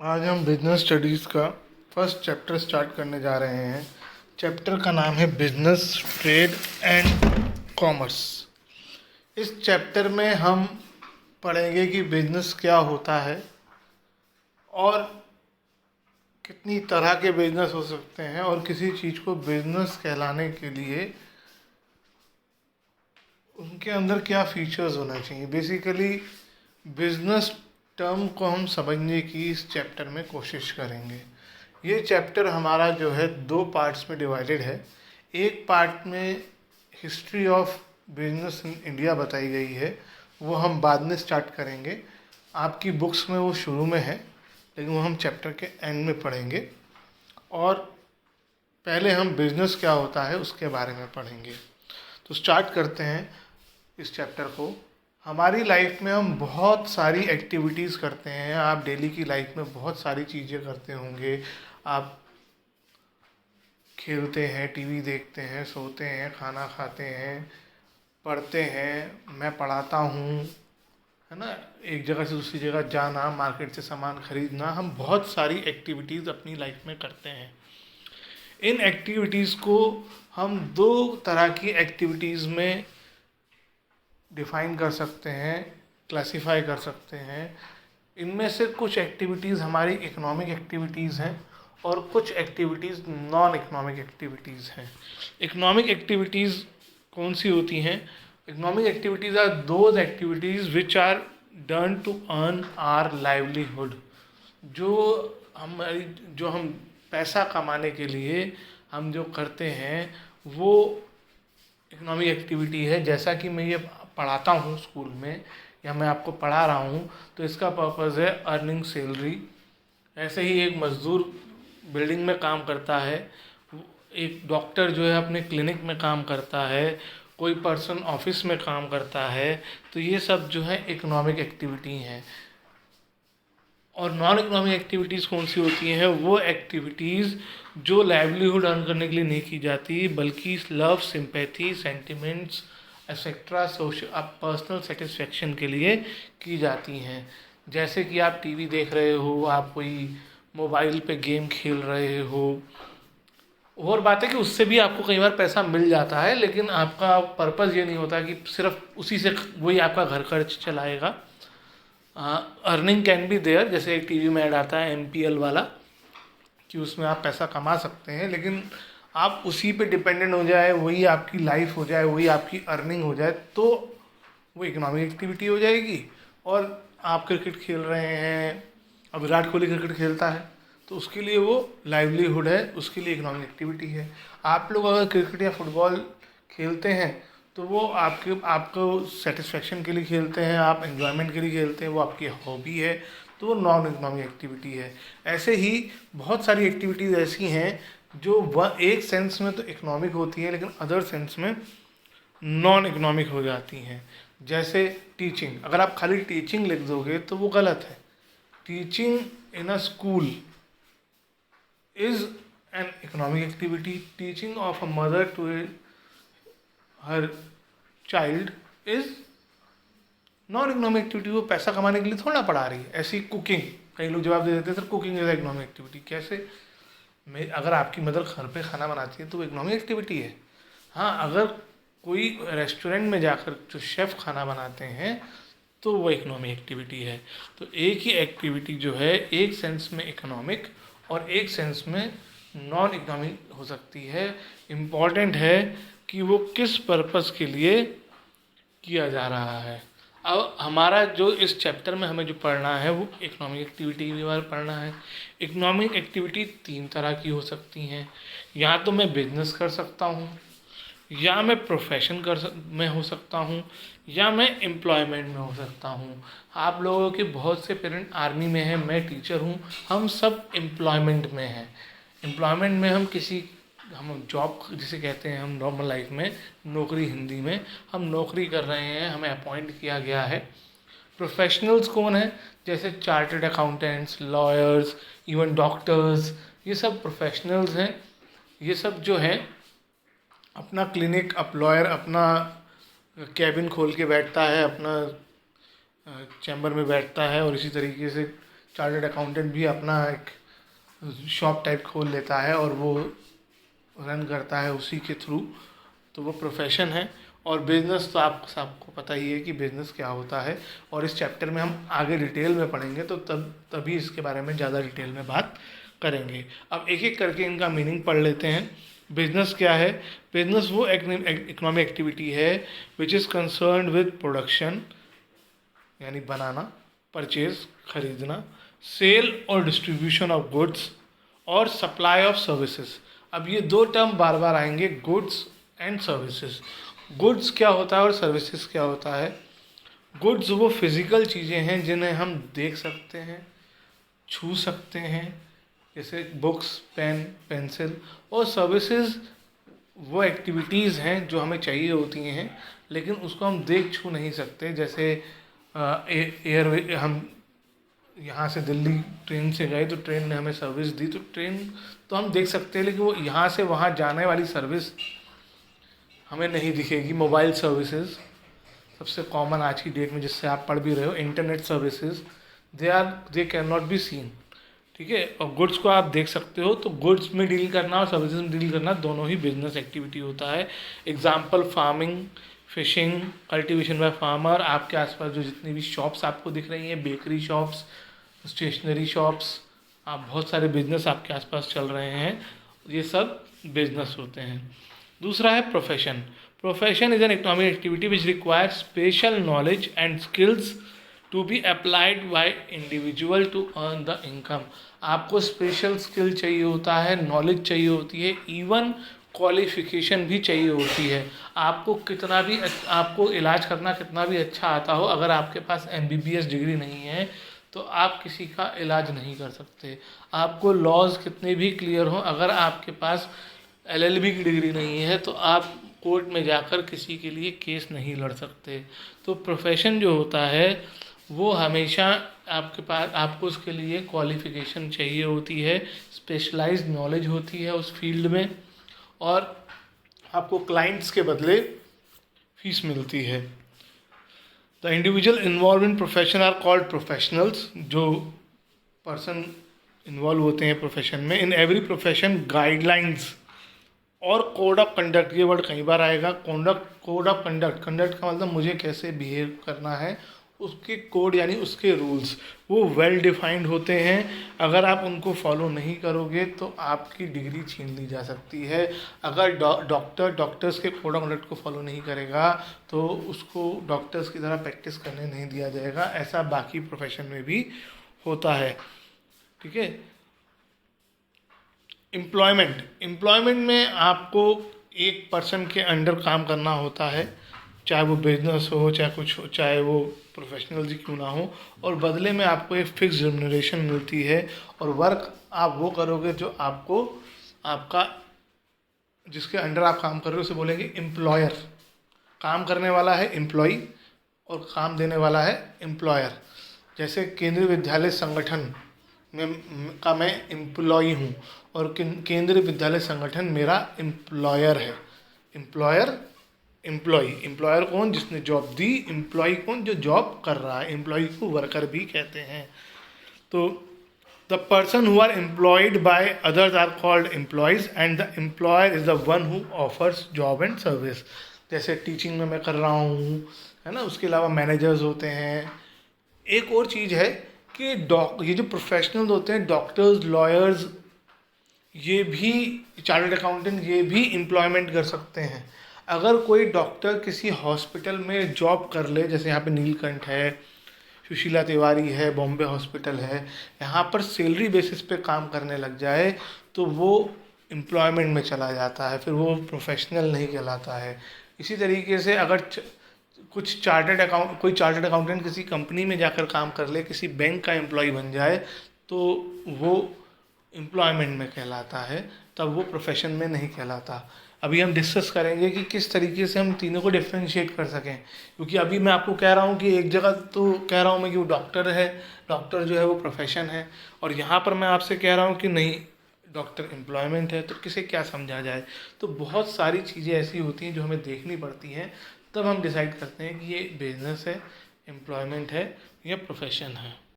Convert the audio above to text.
आज हम business studies का फर्स्ट चैप्टर स्टार्ट करने जा रहे हैं। चैप्टर का नाम है बिजनेस, ट्रेड एंड कॉमर्स। इस चैप्टर में हम पढ़ेंगे कि बिजनेस क्या होता है और कितनी तरह के बिजनेस हो सकते हैं और किसी चीज़ को बिजनेस कहलाने के लिए उनके अंदर क्या फीचर्स होना चाहिए। बेसिकली बिजनेस टर्म को हम समझने की इस चैप्टर में कोशिश करेंगे। ये चैप्टर हमारा जो है 2 पार्ट्स में डिवाइडेड है। एक पार्ट में history of business in India बताई गई है, वो हम बाद में स्टार्ट करेंगे। आपकी बुक्स में वो शुरू में है, लेकिन वो हम चैप्टर के एंड में पढ़ेंगे। और पहले हम बिजनेस क्या होता है उसके बारे में पढ़ेंगे। तो स्टार्ट करते हैं इस चैप्टर को। हमारी लाइफ में हम बहुत सारी एक्टिविटीज़ करते हैं। आप डेली की लाइफ में बहुत सारी चीज़ें करते होंगे। आप खेलते हैं, टीवी देखते हैं, सोते हैं, खाना खाते हैं, पढ़ते हैं। मैं पढ़ाता हूँ, है ना। एक जगह से दूसरी जगह जाना, मार्केट से सामान खरीदना, हम बहुत सारी एक्टिविटीज़ अपनी लाइफ में करते हैं। इन एक्टिविटीज़ को हम 2 तरह की एक्टिविटीज़ में डिफ़ाइन कर सकते हैं, क्लासिफाई कर सकते हैं। इनमें से कुछ एक्टिविटीज़ हमारी इकोनॉमिक एक्टिविटीज़ हैं और कुछ एक्टिविटीज़ नॉन इकोनॉमिक एक्टिविटीज़ हैं। इकोनॉमिक एक्टिविटीज़ कौन सी होती हैं? Economic activities are those activities which are done to earn our livelihood. जो हम पैसा कमाने के लिए हम जो करते हैं वो इकोनॉमिक एक्टिविटी है। जैसा कि मैं ये पढ़ाता हूँ स्कूल में या मैं आपको पढ़ा रहा हूँ, तो इसका पर्पज़ है अर्निंग सैलरी। ऐसे ही एक मज़दूर बिल्डिंग में काम करता है, एक डॉक्टर जो है अपने क्लिनिक में काम करता है, कोई पर्सन ऑफिस में काम करता है। तो ये सब जो है इकोनॉमिक एक्टिविटी हैं। और नॉन इकोनॉमिक एक्टिविटीज़ कौन सी होती हैं? वो एक्टिविटीज़ जो लाइवलीहुड अर्न करने के लिए नहीं की जाती, बल्कि love, sympathy, sentiments etcetera, social personal satisfaction के लिए की जाती हैं। जैसे कि आप टीवी देख रहे हो, आप कोई मोबाइल पे गेम खेल रहे हो। और बात है कि उससे भी आपको कई बार पैसा मिल जाता है, लेकिन आपका पर्पज़ ये नहीं होता कि सिर्फ उसी से वही आपका घर खर्च चलाएगा। अर्निंग कैन बी देयर, जैसे एक टीवी में ऐड आता है MPL वाला, कि उसमें आप पैसा कमा सकते हैं, लेकिन आप उसी पे डिपेंडेंट हो जाए, वही आपकी लाइफ हो जाए, वही आपकी अर्निंग हो जाए, तो वो इकोनॉमिक एक्टिविटी हो जाएगी। और आप क्रिकेट खेल रहे हैं, अब विराट कोहली क्रिकेट खेलता है, तो उसके लिए वो लाइवलीहुड है, उसके लिए इकोनॉमिक एक्टिविटी है। आप लोग अगर क्रिकेट या फुटबॉल खेलते हैं तो वो आपको सेटिस्फेक्शन के लिए खेलते हैं, आप एंजॉयमेंट के लिए खेलते हैं, वो आपकी हॉबी है, तो वो नॉन इकोनॉमिक एक्टिविटी है। ऐसे ही बहुत सारी एक्टिविटीज़ ऐसी हैं जो एक सेंस में तो इकोनॉमिक होती हैं, लेकिन अदर सेंस में नॉन इकोनॉमिक हो जाती हैं। जैसे टीचिंग, अगर आप खाली टीचिंग लिख दोगे तो वो गलत है। Teaching in a school is an economic activity. Teaching of a mother to her child is non economic activity. वो पैसा कमाने के लिए थोड़ा ना पढ़ा रही है। ऐसी कुकिंग, कई लोग जवाब दे देते हैं sir cooking is economic activity. कैसे? अगर आपकी मदर घर पे खाना बनाती है तो वो इकोनॉमिक एक्टिविटी है। हाँ, अगर कोई रेस्टोरेंट में जाकर जो शेफ़ खाना बनाते हैं तो वो इकोनॉमिक एक्टिविटी है। तो एक ही एक्टिविटी जो है एक सेंस में इकोनॉमिक और एक सेंस में नॉन इकोनॉमिक हो सकती है। इम्पॉर्टेंट है कि वो किस पर्पस के लिए किया जा रहा है। अब हमारा जो इस चैप्टर में हमें जो पढ़ना है वो इकोनॉमिक एक्टिविटी के बारे में पढ़ना है। इकोनॉमिक एक्टिविटी 3 तरह की हो सकती हैं। या तो मैं बिजनेस कर सकता हूँ, या मैं प्रोफेशन में हो सकता हूँ, या मैं एम्प्लॉयमेंट में हो सकता हूँ। आप लोगों के बहुत से पेरेंट आर्मी में हैं, मैं टीचर हूँ, हम सब एम्प्लॉयमेंट में हैं। एम्प्लॉयमेंट में हम जॉब जिसे कहते हैं, हम नॉर्मल लाइफ में नौकरी, हिंदी में हम नौकरी कर रहे हैं, हमें अपॉइंट किया गया है। प्रोफेशनल्स कौन है? जैसे chartered accountants, lawyers, even doctors, ये सब प्रोफेशनल्स हैं। ये सब जो हैं अपना क्लिनिक, लॉयर अपना कैबिन खोल के बैठता है, अपना चैम्बर में बैठता है और इसी तरीके से चार्टर्ड अकाउंटेंट भी अपना एक शॉप टाइप खोल लेता है और वो रन करता है उसी के थ्रू, तो वो प्रोफेशन है। और बिज़नेस तो आप सबको पता ही है कि बिज़नेस क्या होता है, और इस चैप्टर में हम आगे डिटेल में पढ़ेंगे तो तभी इसके बारे में ज़्यादा डिटेल में बात करेंगे। अब एक एक करके इनका मीनिंग पढ़ लेते हैं। बिज़नेस क्या है? बिज़नेस वो इकोनॉमिक एक्टिविटी है which is concerned with production यानी बनाना, परचेज खरीदना, सेल और डिस्ट्रीब्यूशन ऑफ गुड्स, और सप्लाई ऑफ सर्विसेज। अब ये दो टर्म बार बार आएंगे, गुड्स एंड सर्विसेज। गुड्स क्या होता है और सर्विसेज क्या होता है? गुड्स वो फिज़िकल चीज़ें हैं जिन्हें हम देख सकते हैं, छू सकते हैं, जैसे बुक्स, पेन, पेंसिल। और सर्विसेज वो एक्टिविटीज़ हैं जो हमें चाहिए होती हैं लेकिन उसको हम देख छू नहीं सकते। जैसे एयरवे, हम यहाँ से दिल्ली ट्रेन से गए तो ट्रेन ने हमें सर्विस दी, तो ट्रेन तो हम देख सकते हैं लेकिन वो यहाँ से वहाँ जाने वाली सर्विस हमें नहीं दिखेगी। मोबाइल सर्विसेज सबसे कॉमन आज की डेट में, जिससे आप पढ़ भी रहे हो, internet services, they can not be seen. ठीक है, और गुड्स को आप देख सकते हो, तो गुड्स में डील करना और सर्विसेज में डील करना दोनों ही बिजनेस एक्टिविटी होता है। Example farming, fishing, cultivation by farmer. आपके आसपास जो जितनी भी शॉप्स आपको दिख रही हैं, बेकरी शॉप्स, स्टेशनरी शॉप्स, आप बहुत सारे बिजनेस आपके आसपास चल रहे हैं, ये सब बिजनेस होते हैं। दूसरा है profession. Profession is an economic activity which requires special knowledge and skills to be applied by individual to earn the income. आपको स्पेशल स्किल चाहिए होता है, नॉलेज चाहिए होती है, इवन क्वालिफिकेशन भी चाहिए होती है। आपको कितना भी आपको इलाज करना कितना भी अच्छा आता हो, अगर आपके पास MBBS डिग्री नहीं है तो आप किसी का इलाज नहीं कर सकते। आपको लॉज कितने भी क्लियर हो, अगर आपके पास LLB की डिग्री नहीं है तो आप कोर्ट में जाकर किसी के लिए केस नहीं लड़ सकते। तो प्रोफेशन जो होता है वो हमेशा आपके पास, आपको उसके लिए क्वालिफिकेशन चाहिए होती है, स्पेशलाइज्ड नॉलेज होती है उस फील्ड में, और आपको क्लाइंट्स के बदले फीस मिलती है। The individual involve in profession are called professionals. जो पर्सन इन्वॉल्व होते हैं प्रोफेशन में, इन एवरी प्रोफेशन गाइडलाइंस और कोड ऑफ कंडक्ट, ये वर्ड कई बार आएगा। कोड ऑफ कंडक्ट, कंडक्ट का मतलब मुझे कैसे बिहेव करना है, उसके कोड यानी उसके रूल्स वो वेल डिफाइंड होते हैं। अगर आप उनको फॉलो नहीं करोगे तो आपकी डिग्री छीन ली जा सकती है। अगर डॉक्टर्स के कोड ऑफ कंडक्ट को फॉलो नहीं करेगा तो उसको डॉक्टर्स की तरह प्रैक्टिस करने नहीं दिया जाएगा। ऐसा बाकी प्रोफेशन में भी होता है। ठीक है, एम्प्लॉयमेंट में आपको एक पर्सन के अंडर काम करना होता है, चाहे वो बिजनेस हो, चाहे कुछ हो, चाहे वो प्रोफेशनल ही क्यों ना हो, और बदले में आपको एक फिक्स रेम्यूनरेशन मिलती है। और वर्क आप वो करोगे जो आपको, आपका जिसके अंडर आप काम कर रहे हो उसे बोलेंगे एम्प्लॉयर। काम करने वाला है एम्प्लॉई और काम देने वाला है एम्प्लॉयर। जैसे केंद्रीय विद्यालय संगठन में का मैं एम्प्लॉई हूँ और केंद्रीय विद्यालय संगठन मेरा एम्प्लॉयर है। एम्प्लॉयर कौन? जिसने जॉब दी। एम्प्लॉई कौन? जो जॉब कर रहा है। एम्प्लॉई को वर्कर भी कहते हैं। तो the person who are employed by others are called employees and the employer is the one who offers job and service. जैसे टीचिंग में मैं कर रहा हूँ, है ना, उसके अलावा मैनेजर्स होते हैं। एक और चीज़ है कि ये जो प्रोफेशनल्स होते हैं, डॉक्टर्स, लॉयर्स, ये भी, चार्टर्ड अकाउंटेंट, ये भी एम्प्लॉयमेंट कर सकते हैं। अगर कोई डॉक्टर किसी हॉस्पिटल में जॉब कर ले, जैसे यहाँ पे नीलकंठ है, सुशीला तिवारी है, बॉम्बे हॉस्पिटल है, यहाँ पर सैलरी बेसिस पे काम करने लग जाए तो वो एम्प्लॉयमेंट में चला जाता है, फिर वो प्रोफेशनल नहीं कहलाता है। इसी तरीके से अगर कोई चार्टर्ड अकाउंटेंट किसी कंपनी में जाकर काम कर ले, किसी बैंक का एम्प्लॉय बन जाए, तो वो एम्प्लॉयमेंट में कहलाता है, तब वो प्रोफेशन में नहीं कहलाता। अभी हम डिस्कस करेंगे कि किस तरीके से हम तीनों को डिफ्रेंशिएट कर सकें, क्योंकि अभी मैं आपको कह रहा हूँ कि एक जगह तो कह रहा हूँ मैं कि वो डॉक्टर है, डॉक्टर जो है वो प्रोफेशन है, और यहाँ पर मैं आपसे कह रहा हूँ कि नहीं, डॉक्टर एम्प्लॉयमेंट है। तो किसे क्या समझा जाए? तो बहुत सारी चीज़ें ऐसी होती हैं जो हमें देखनी पड़ती हैं, तब हम डिसाइड करते हैं कि ये बिजनेस है, एम्प्लॉयमेंट है या प्रोफेशन है।